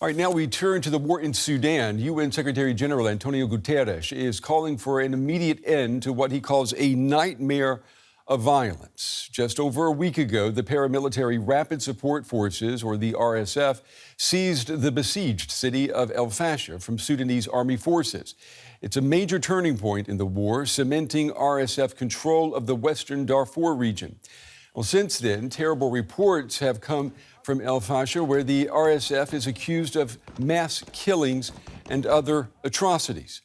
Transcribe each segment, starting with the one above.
All right, now we turn to the war in Sudan. UN Secretary General Antonio Guterres is calling for an immediate end to what he calls a nightmare of violence. Just over a week ago, the paramilitary Rapid Support Forces, or the RSF, seized the besieged city of El-Fasher from Sudanese army forces. It's a major turning point in the war, cementing RSF control of the western Darfur region. Well, since then, terrible reports have come from El-Fasher, where the RSF is accused of mass killings and other atrocities.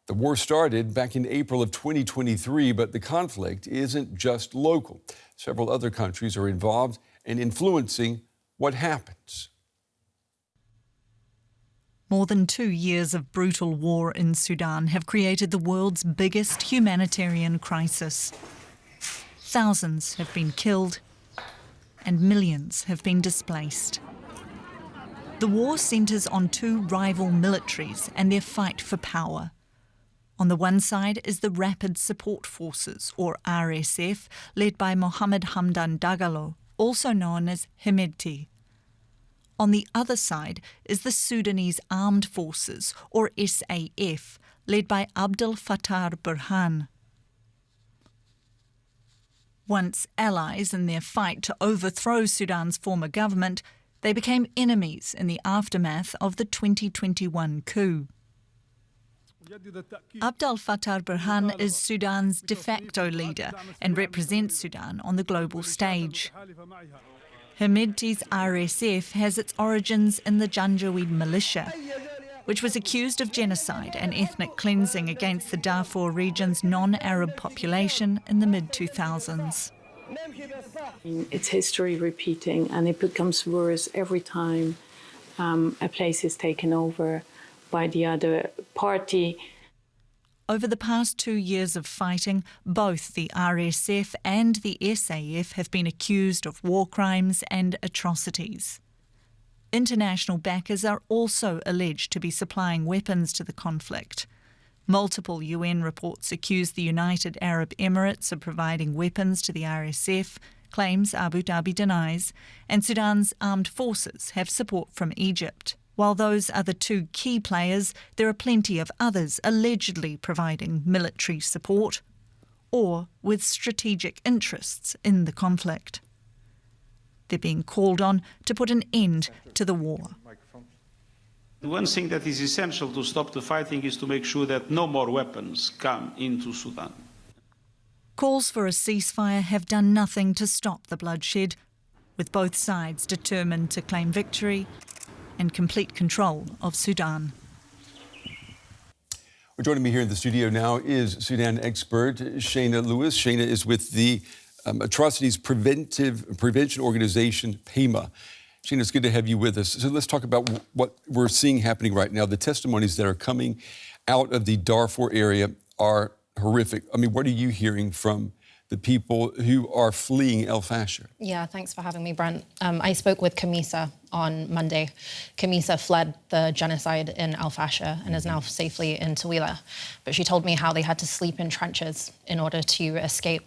The war started back in April of 2023, but the conflict isn't just local. Several other countries are involved and influencing what happens. More than 2 years of brutal war in Sudan have created the world's biggest humanitarian crisis. Thousands have been killed and millions have been displaced. The war centres on two rival militaries and their fight for power. On the one side is the Rapid Support Forces, or RSF, led by Mohammed Hamdan Dagalo, also known as Hemedti. On the other side is the Sudanese Armed Forces, or SAF, led by El-Fasher Burhan. Once allies in their fight to overthrow Sudan's former government, they became enemies in the aftermath of the 2021 coup. El-Fasher Burhan is Sudan's de facto leader and represents Sudan on the global stage. Hemedti's RSF has its origins in the Janjaweed militia, which was accused of genocide and ethnic cleansing against the Darfur region's non-Arab population in the mid-2000s. It's history repeating, and it becomes worse every time a place is taken over by the other party. Over the past 2 years of fighting, both the RSF and the SAF have been accused of war crimes and atrocities. International backers are also alleged to be supplying weapons to the conflict. Multiple UN reports accuse the United Arab Emirates of providing weapons to the RSF, claims Abu Dhabi denies, and Sudan's armed forces have support from Egypt. While those are the two key players, there are plenty of others allegedly providing military support or with strategic interests in the conflict. They're being called on to put an end to the war. The one thing that is essential to stop the fighting is to make sure that no more weapons come into Sudan. Calls for a ceasefire have done nothing to stop the bloodshed, with both sides determined to claim victory and complete control of Sudan. Well, joining me here in the studio now is Sudan expert Shayna Lewis. Shayna is with the Atrocities Prevention Organization, PAEMA. Shayna, it's good to have you with us. So let's talk about what we're seeing happening right now. The testimonies that are coming out of the Darfur area are horrific. I mean, what are you hearing from the people who are fleeing El-Fasher? Yeah, thanks for having me, Brent. I spoke with Kamisa on Monday. Kamisa fled the genocide in El-Fasher and is now safely in Tawila. But she told me how they had to sleep in trenches in order to escape,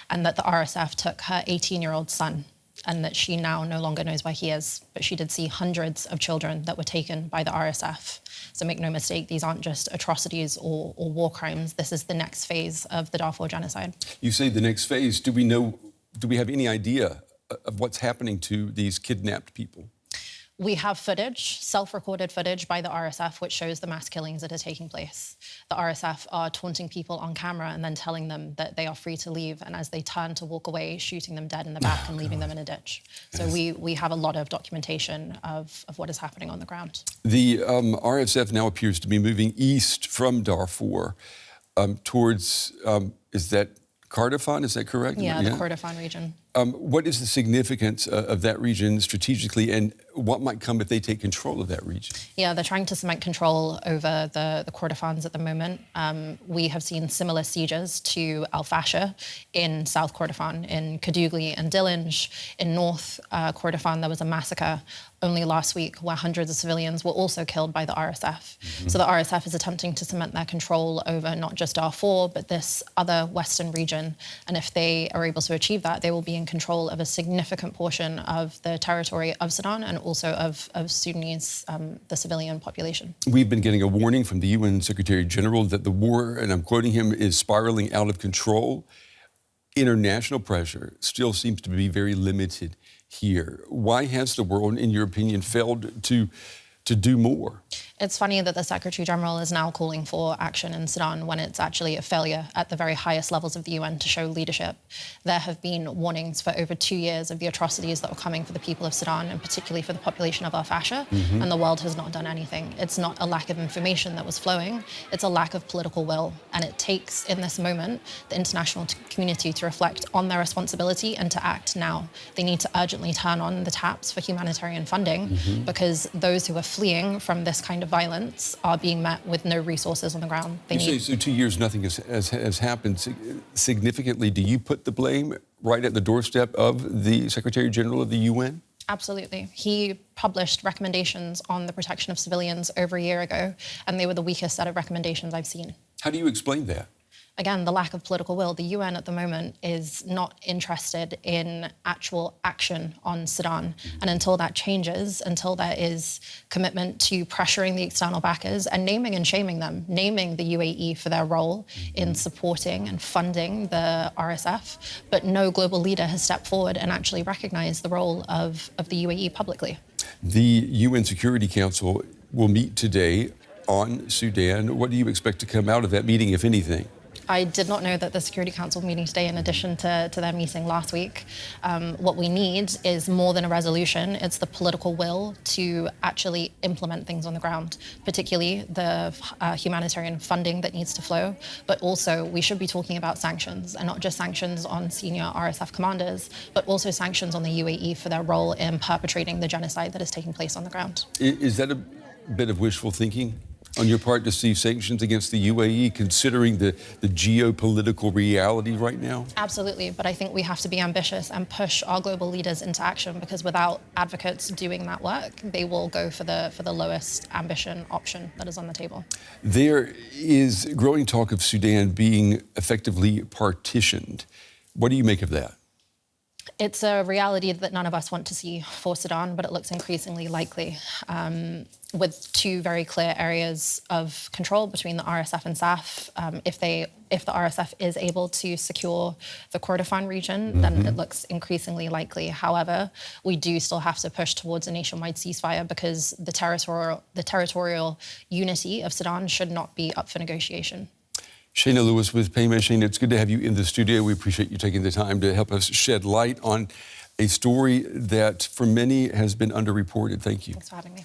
and that the RSF took her 18-year-old son, and that she now no longer knows where he is. But she did see hundreds of children that were taken by the RSF. So make no mistake, these aren't just atrocities or war crimes. This is the next phase of the Darfur genocide. You say the next phase. Do we have any idea of what's happening to these kidnapped people? We have footage, self-recorded footage by the RSF, which shows the mass killings that are taking place. The RSF are taunting people on camera and then telling them that they are free to leave, and as they turn to walk away, shooting them dead in the back and leaving them in a ditch. So we have a lot of documentation of what is happening on the ground. The RSF now appears to be moving east from Darfur towards, is that Kordofan, is that correct? Yeah, the Kordofan region. What is the significance of that region strategically, and what might come if they take control of that region? Yeah, they're trying to cement control over the Kordofans at the moment. We have seen similar sieges to El-Fasher in South Kordofan, in Kadugli and Dillinj. In North Kordofan, there was a massacre only last week where hundreds of civilians were also killed by the RSF. So the RSF is attempting to cement their control over not just Darfur, but this other western region. And if they are able to achieve that, they will be in control of a significant portion of the territory of Sudan and also of Sudanese, the civilian population. We've been getting a warning from the UN Secretary General that the war, and I'm quoting him, is spiraling out of control. International pressure still seems to be very limited here. Why has the world, in your opinion, failed to do more? It's funny that the Secretary General is now calling for action in Sudan when it's actually a failure at the very highest levels of the UN to show leadership. There have been warnings for over 2 years of the atrocities that were coming for the people of Sudan, and particularly for the population of El-Fasher, and the world has not done anything. It's not a lack of information that was flowing, it's a lack of political will. And it takes, in this moment, the international community to reflect on their responsibility and to act now. They need to urgently turn on the taps for humanitarian funding because those who are fleeing from this kind of violence are being met with no resources on the ground. You say so 2 years nothing has happened significantly. Do you put the blame right at the doorstep of the Secretary General of the UN? Absolutely. He published recommendations on the protection of civilians over a year ago, and they were the weakest set of recommendations I've seen. How do you explain that? Again, the lack of political will. The UN at the moment is not interested in actual action on Sudan. And until that changes, until there is commitment to pressuring the external backers and naming and shaming them, naming the UAE for their role in supporting and funding the RSF, but no global leader has stepped forward and actually recognized the role of the UAE publicly. The UN Security Council will meet today on Sudan. What do you expect to come out of that meeting, if anything? I did not know that the Security Council meeting today, in addition to their meeting last week. What we need is more than a resolution. It's the political will to actually implement things on the ground, particularly the humanitarian funding that needs to flow. But also, we should be talking about sanctions, and not just sanctions on senior RSF commanders, but also sanctions on the UAE for their role in perpetrating the genocide that is taking place on the ground. Is that a bit of wishful thinking on your part to see sanctions against the UAE, considering the geopolitical reality right now? Absolutely, but I think we have to be ambitious and push our global leaders into action, because without advocates doing that work, they will go for the lowest ambition option that is on the table. There is growing talk of Sudan being effectively partitioned. What do you make of that? It's a reality that none of us want to see for Sudan, but it looks increasingly likely, with two very clear areas of control between the RSF and SAF. If the RSF is able to secure the Kordofan region, then it looks increasingly likely. However, we do still have to push towards a nationwide ceasefire, because the territorial unity of Sudan should not be up for negotiation. Shayna Lewis with PAEMA. Shayna, it's good to have you in the studio. We appreciate you taking the time to help us shed light on a story that, for many, has been underreported. Thank you. Thanks for having me.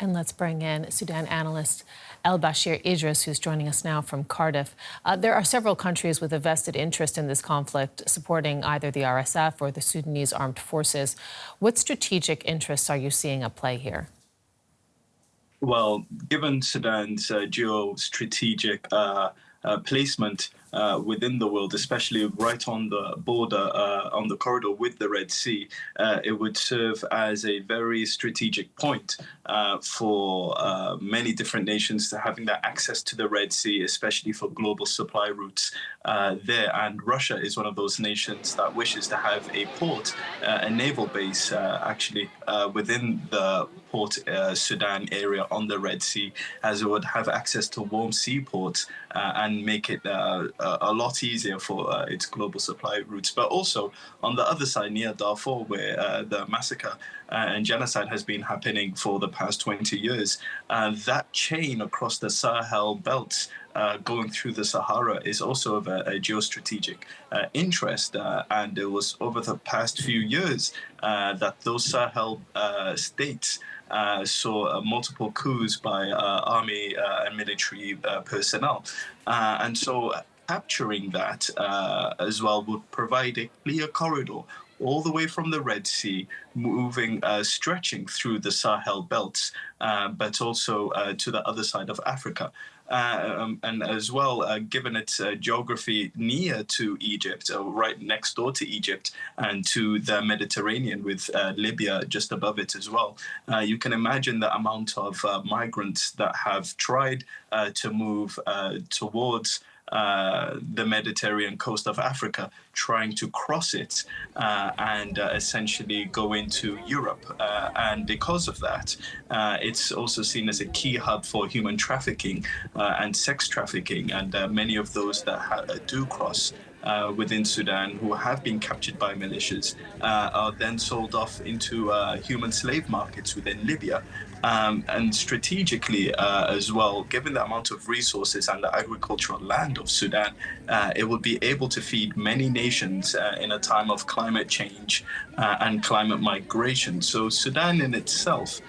And let's bring in Sudan analyst El-Bashir Idris, who's joining us now from Cardiff. There are several countries with a vested interest in this conflict, supporting either the RSF or the Sudanese armed forces. What strategic interests are you seeing at play here? Well, given Sudan's geostrategic placement within the world, especially right on the border, on the corridor with the Red Sea, it would serve as a very strategic point for many different nations to having that access to the Red Sea, especially for global supply routes there. And Russia is one of those nations that wishes to have a port, a naval base, actually, within the Port Sudan area on the Red Sea, as it would have access to warm seaports and make it a lot easier for its global supply routes. But also on the other side, near Darfur, where the massacre and genocide has been happening for the past 20 years, that chain across the Sahel belts going through the Sahara is also of a geostrategic interest. And it was over the past few years that those Sahel states saw multiple coups by army and military personnel. And so capturing that as well would provide a clear corridor all the way from the Red Sea, moving, stretching through the Sahel belts, but also to the other side of Africa. And as well, given its geography near to Egypt, right next door to Egypt, and to the Mediterranean with Libya just above it as well, you can imagine the amount of migrants that have tried to move towards the Mediterranean coast of Africa, trying to cross it and essentially go into Europe. And because of that, it's also seen as a key hub for human trafficking and sex trafficking. And many of those that do cross within Sudan who have been captured by militias are then sold off into human slave markets within Libya. And strategically as well, given the amount of resources and the agricultural land of Sudan, it will be able to feed many nations in a time of climate change and climate migration. So Sudan in itself,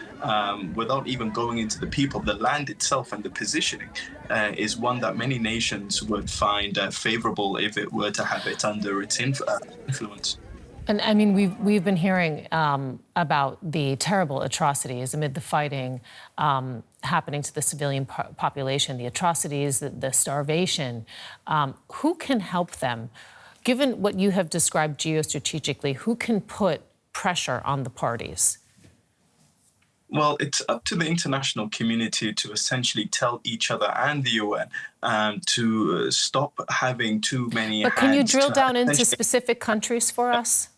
without even going into the people, the land itself and the positioning is one that many nations would find favorable if it were to have it under its influence. And I mean, we've been hearing about the terrible atrocities amid the fighting happening to the civilian population, the atrocities, the starvation. Who can help them? Given what you have described geostrategically, who can put pressure on the parties? Well, it's up to the international community to essentially tell each other and the UN to stop having too many hands. But can you drill down into specific countries for us?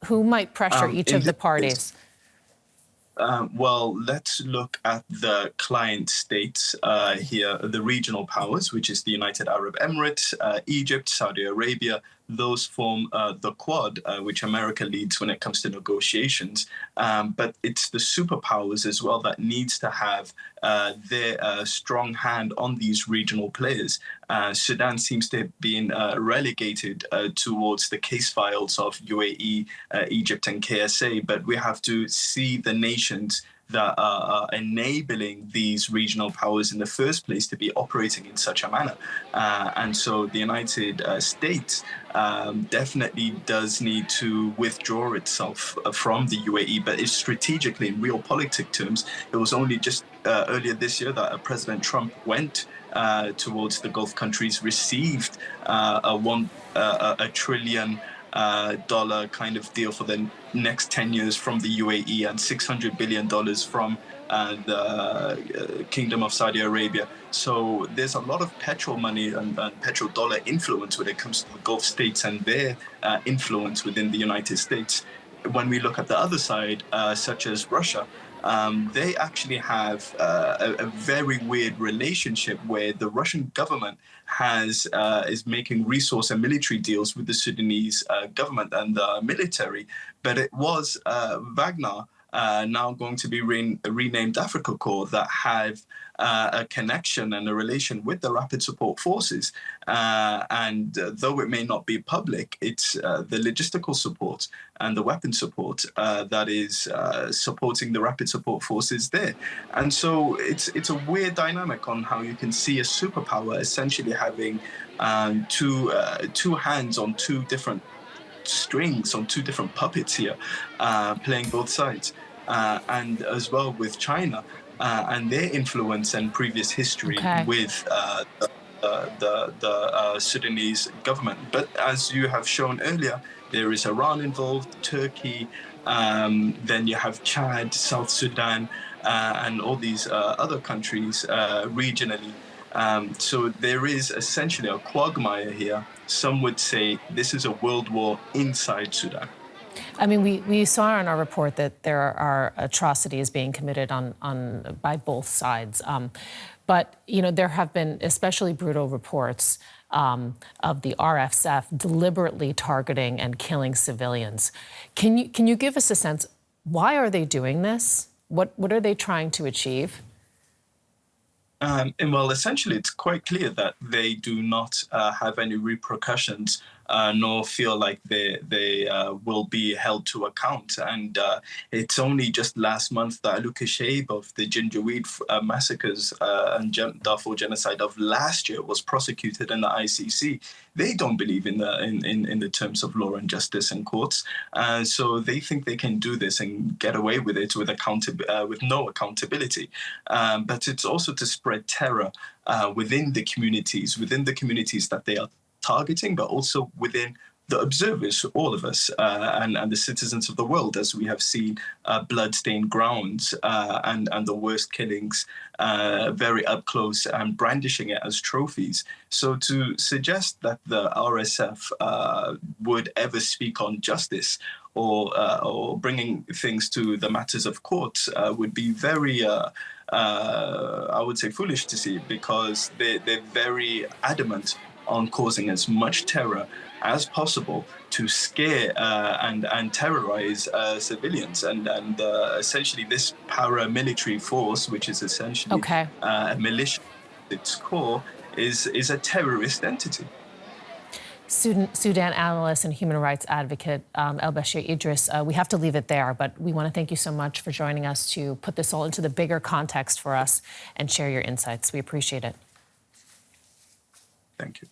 Who might pressure each of the parties? Well, let's look at the client states here, the regional powers, which is the United Arab Emirates, Egypt, Saudi Arabia. Those form the Quad, which America leads when it comes to negotiations. But it's the superpowers as well that needs to have their strong hand on these regional players. Sudan seems to have been relegated towards the case files of UAE, Egypt, and KSA. But we have to see the nations that are enabling these regional powers in the first place to be operating in such a manner. And so the United States definitely does need to withdraw itself from the UAE, but it's strategically, in realpolitik terms, it was only just earlier this year that President Trump went towards the Gulf countries, received a trillion dollar kind of deal for the next 10 years from the UAE and $600 billion from the Kingdom of Saudi Arabia. So there's a lot of petrol money and petrodollar influence when it comes to the Gulf states and their influence within the United States. When we look at the other side, such as Russia, they actually have a very weird relationship where the Russian government is making resource and military deals with the Sudanese government and the military. But it was Wagner, now going to be renamed Africa Corps, that have a connection and a relation with the Rapid Support Forces. And though it may not be public, it's the logistical support and the weapon support that is supporting the Rapid Support Forces there. And so it's a weird dynamic on how you can see a superpower essentially having two hands on two different strings, on two different puppets here, playing both sides. And as well with China and their influence and previous history with the Sudanese government. But as you have shown earlier, there is Iran involved, Turkey, then you have Chad, South Sudan, and all these other countries regionally. So there is essentially a quagmire here. Some would say this is a world war inside Sudan. I mean, we saw in our report that there are atrocities being committed by both sides. But, you know, there have been especially brutal reports of the RSF deliberately targeting and killing civilians. Can you give us a sense, why are they doing this? What are they trying to achieve? And well, essentially, it's quite clear that they do not have any repercussions, nor feel like they will be held to account. And it's only just last month that Al-Fasher of the Janjaweed massacres and Darfur genocide of last year was prosecuted in the ICC. They don't believe in the terms of law and justice in courts, so they think they can do this and get away with it with no accountability. But it's also to spread terror within the communities that they are targeting, but also within the observers, all of us, and the citizens of the world, as we have seen blood-stained grounds and the worst killings very up close and brandishing it as trophies. So to suggest that the RSF would ever speak on justice or bringing things to the matters of court would be very, I would say, foolish to see, because they're very adamant on causing as much terror as possible to scare and terrorize civilians. And essentially this paramilitary force, which is essentially a militia at its core, is a terrorist entity. Sudan analyst and human rights advocate El-Bashir Idris, we have to leave it there, but we want to thank you so much for joining us to put this all into the bigger context for us and share your insights. We appreciate it. Thank you.